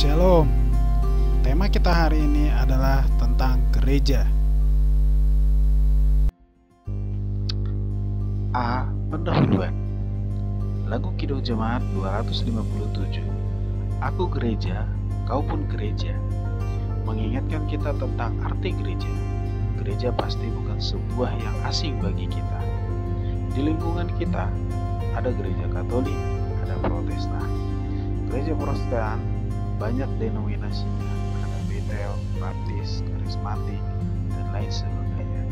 Shalom. Tema kita hari ini adalah tentang gereja. A. Pendahuluan. Lagu Kidung Jemaat 257. Aku gereja, kau pun gereja, mengingatkan kita tentang arti gereja. Gereja pasti bukan sebuah yang asing bagi kita. Di lingkungan kita ada gereja Katolik, ada Protestan. Gereja Protestan banyak denominasinya, ada Betel, Baptis, Karismatik, dan lain sebagainya.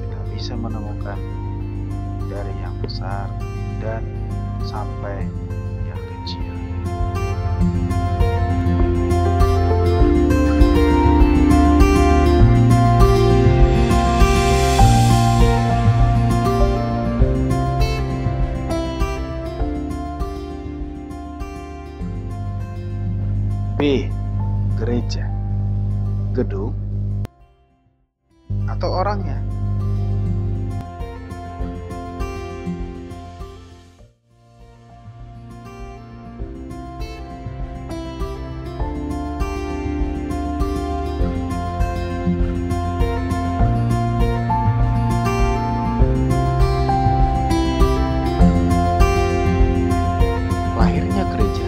Kita bisa menemukan dari yang besar dan sampai yang kecil. B. Gereja, gedung, atau orangnya. Lahirnya gereja.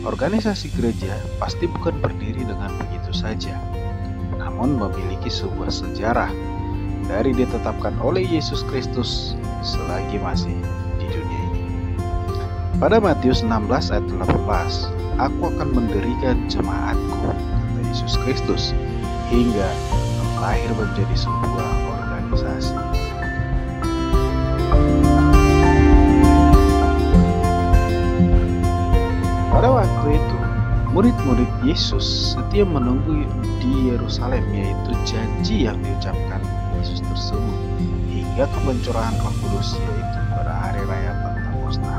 Organisasi gereja pasti bukan berdiri dengan begitu saja, namun memiliki sebuah sejarah dari ditetapkan oleh Yesus Kristus selagi masih di dunia ini. Pada Matius 16 ayat 18, aku akan mendirikan jemaatku, kata Yesus Kristus, hingga lahir menjadi sebuah organisasi. Pada waktu itu, murid-murid Yesus setia menunggu di Yerusalem, yaitu janji yang diucapkan Yesus tersebut, hingga kepencurahan Roh Kudus, yaitu pada hari raya Pentakosta.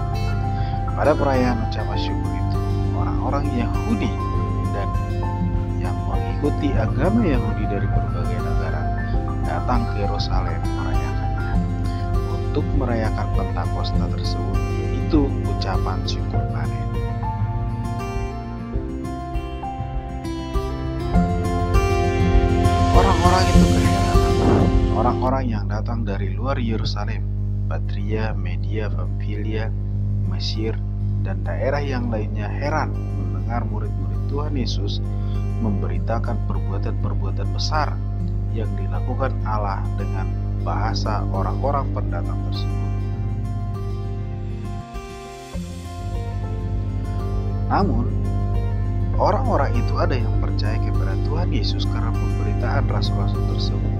Pada perayaan ucapan syukur itu, orang-orang Yahudi dan yang mengikuti agama Yahudi dari berbagai negara datang ke Yerusalem merayakannya. Untuk merayakan Pentakosta tersebut, yaitu ucapan syukur panen. Orang-orang yang datang dari luar Yerusalem, Patria, Media, Pamfilia, Mesir, dan daerah yang lainnya heran mendengar murid-murid Tuhan Yesus memberitakan perbuatan-perbuatan besar yang dilakukan Allah dengan bahasa orang-orang pendatang tersebut. Namun, orang-orang itu ada yang percaya kepada Tuhan Yesus karena pemberitaan rasul-rasul tersebut.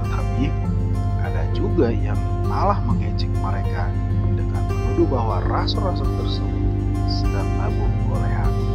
Tetapi ada juga yang malah mengejek mereka dengan menuduh bahwa rasul-rasul tersebut sedang mabuk oleh anggur.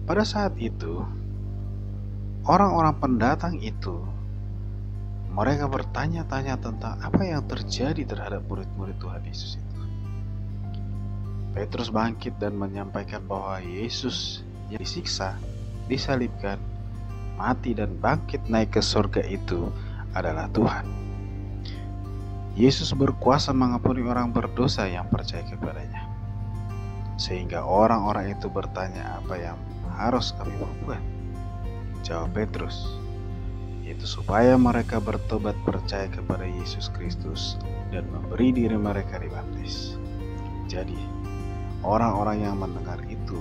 Pada saat itu, orang-orang pendatang itu, mereka bertanya-tanya tentang apa yang terjadi terhadap murid-murid Tuhan Yesus itu. Petrus bangkit dan menyampaikan bahwa Yesus yang disiksa, disalibkan, mati dan bangkit naik ke surga itu adalah Tuhan. Yesus berkuasa mengampuni orang berdosa yang percaya kepadanya. Sehingga orang-orang itu bertanya, apa yang harus kami berbuat? Jawab Petrus, yaitu supaya mereka bertobat percaya kepada Yesus Kristus dan memberi diri mereka dibaptis. Jadi, orang-orang yang mendengar itu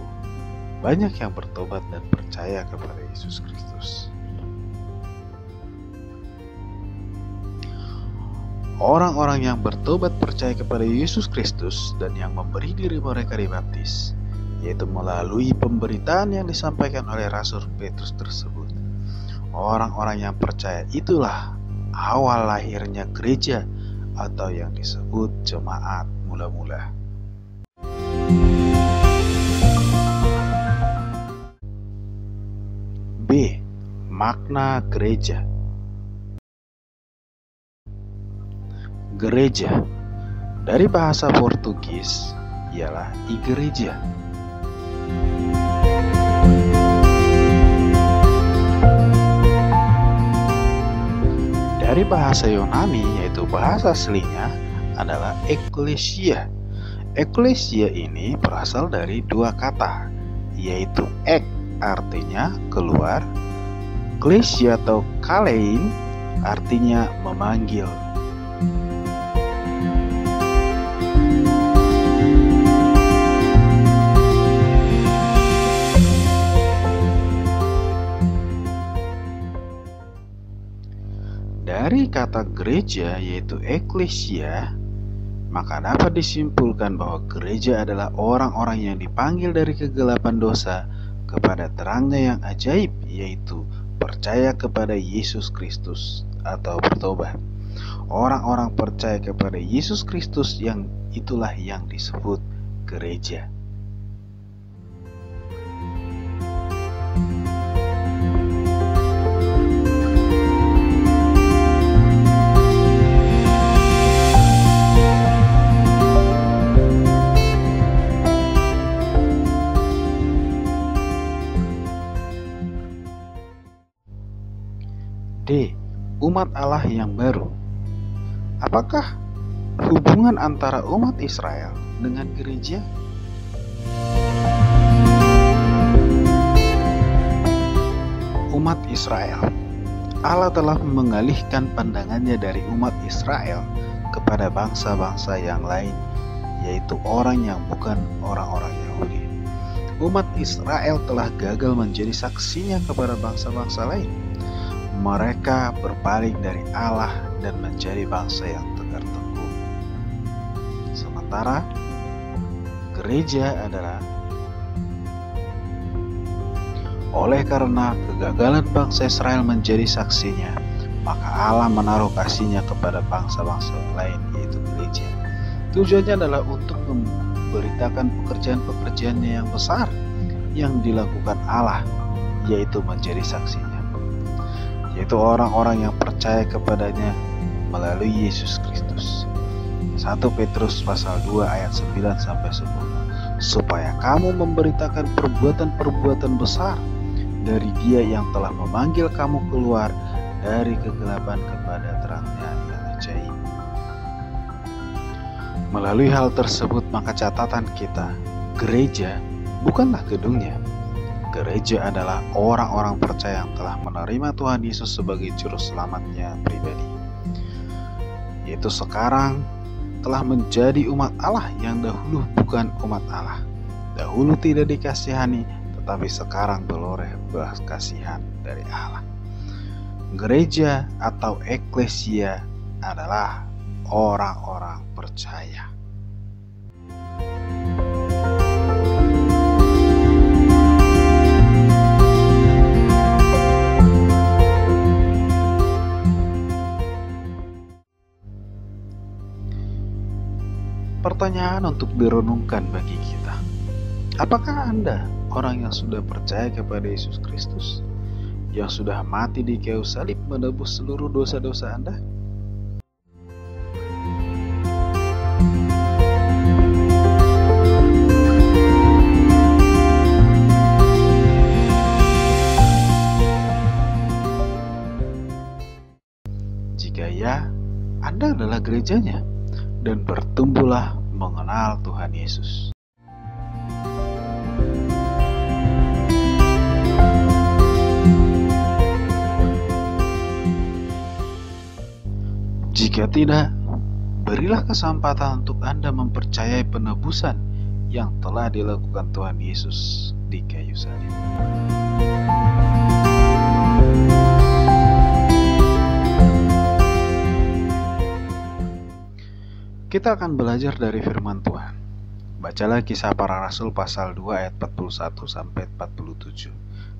banyak yang bertobat dan percaya kepada Yesus Kristus. Orang-orang yang bertobat percaya kepada Yesus Kristus dan yang memberi diri mereka dibaptis, yaitu melalui pemberitaan yang disampaikan oleh Rasul Petrus tersebut. Orang-orang yang percaya itulah awal lahirnya gereja atau yang disebut jemaat mula-mula. B. Makna gereja. Gereja dari bahasa Portugis ialah igreja. Dari bahasa Yunani, yaitu bahasa aslinya adalah ekklesia. Ekklesia ini berasal dari dua kata, yaitu ek artinya keluar, klesia atau kalein artinya memanggil. Dari kata gereja yaitu ekklesia, maka dapat disimpulkan bahwa gereja adalah orang-orang yang dipanggil dari kegelapan dosa kepada terangnya yang ajaib, yaitu percaya kepada Yesus Kristus atau bertobat. Orang-orang percaya kepada Yesus Kristus yang itulah yang disebut gereja. D. Umat Allah yang baru. Apakah hubungan antara umat Israel dengan gereja? Umat Israel. Allah telah mengalihkan pandangannya dari umat Israel kepada bangsa-bangsa yang lain, yaitu orang yang bukan orang-orang Yahudi. Umat Israel telah gagal menjadi saksinya kepada bangsa-bangsa lain. Mereka berpaling dari Allah dan menjadi bangsa yang tegar tengkuk. Sementara gereja adalah oleh karena kegagalan bangsa Israel menjadi saksinya, maka Allah menaruh kasih-Nya kepada bangsa-bangsa yang lain, yaitu gereja. Tujuannya adalah untuk memberitakan pekerjaan-pekerjaannya yang besar yang dilakukan Allah, yaitu menjadi saksinya, yaitu orang-orang yang percaya kepadanya melalui Yesus Kristus. 1 Petrus pasal 2 ayat 9-10, supaya kamu memberitakan perbuatan-perbuatan besar dari Dia yang telah memanggil kamu keluar dari kegelapan kepada terangnya yang ajaib. Melalui hal tersebut, maka catatan kita, gereja bukanlah gedungnya. Gereja adalah orang-orang percaya yang telah menerima Tuhan Yesus sebagai juru selamatnya pribadi, yaitu sekarang telah menjadi umat Allah yang dahulu bukan umat Allah. Dahulu tidak dikasihani, tetapi sekarang beroleh belas kasihan dari Allah. Gereja atau ekklesia adalah orang-orang percaya. Pertanyaan untuk direnungkan bagi kita. Apakah Anda orang yang sudah percaya kepada Yesus Kristus, yang sudah mati di kayu salib menebus seluruh dosa-dosa Anda? Jika ya, Anda adalah gerejanya dan bertumbuhlah mengenal Tuhan Yesus. Jika tidak, berilah kesempatan untuk Anda mempercayai penebusan yang telah dilakukan Tuhan Yesus di kayu salib. Kita akan belajar dari firman Tuhan. Bacalah Kisah Para Rasul pasal 2 ayat 41-47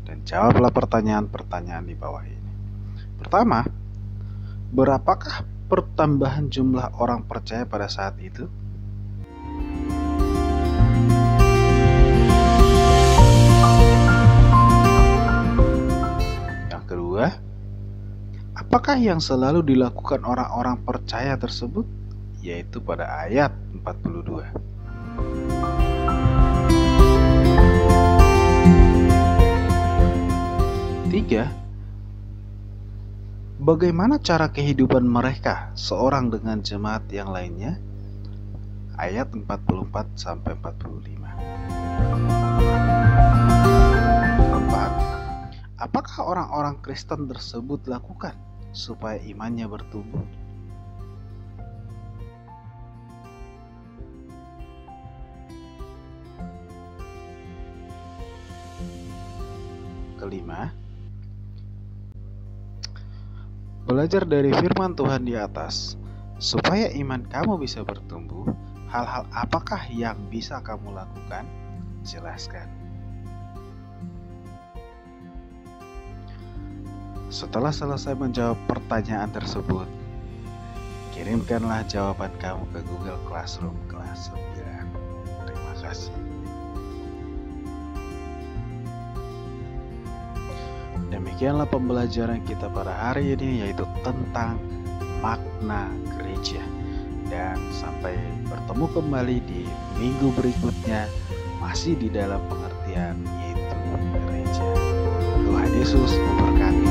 dan jawablah pertanyaan-pertanyaan di bawah ini. Pertama, berapakah pertambahan jumlah orang percaya pada saat itu? Yang kedua, apakah yang selalu dilakukan orang-orang percaya tersebut yaitu pada ayat 42. Tiga, bagaimana cara kehidupan mereka seorang dengan jemaat yang lainnya? Ayat 44 sampai 45. 4. Apakah orang-orang Kristen tersebut lakukan supaya imannya bertumbuh? Kelima, belajar dari firman Tuhan di atas, supaya iman kamu bisa bertumbuh. Hal-hal apakah yang bisa kamu lakukan? Jelaskan. Setelah selesai menjawab pertanyaan tersebut, kirimkanlah jawaban kamu ke Google Classroom kelas 9. Terima kasih. Demikianlah pembelajaran kita pada hari ini, yaitu tentang makna gereja. Dan sampai bertemu kembali di minggu berikutnya, masih di dalam pengertian yaitu gereja. Tuhan Yesus memberkati.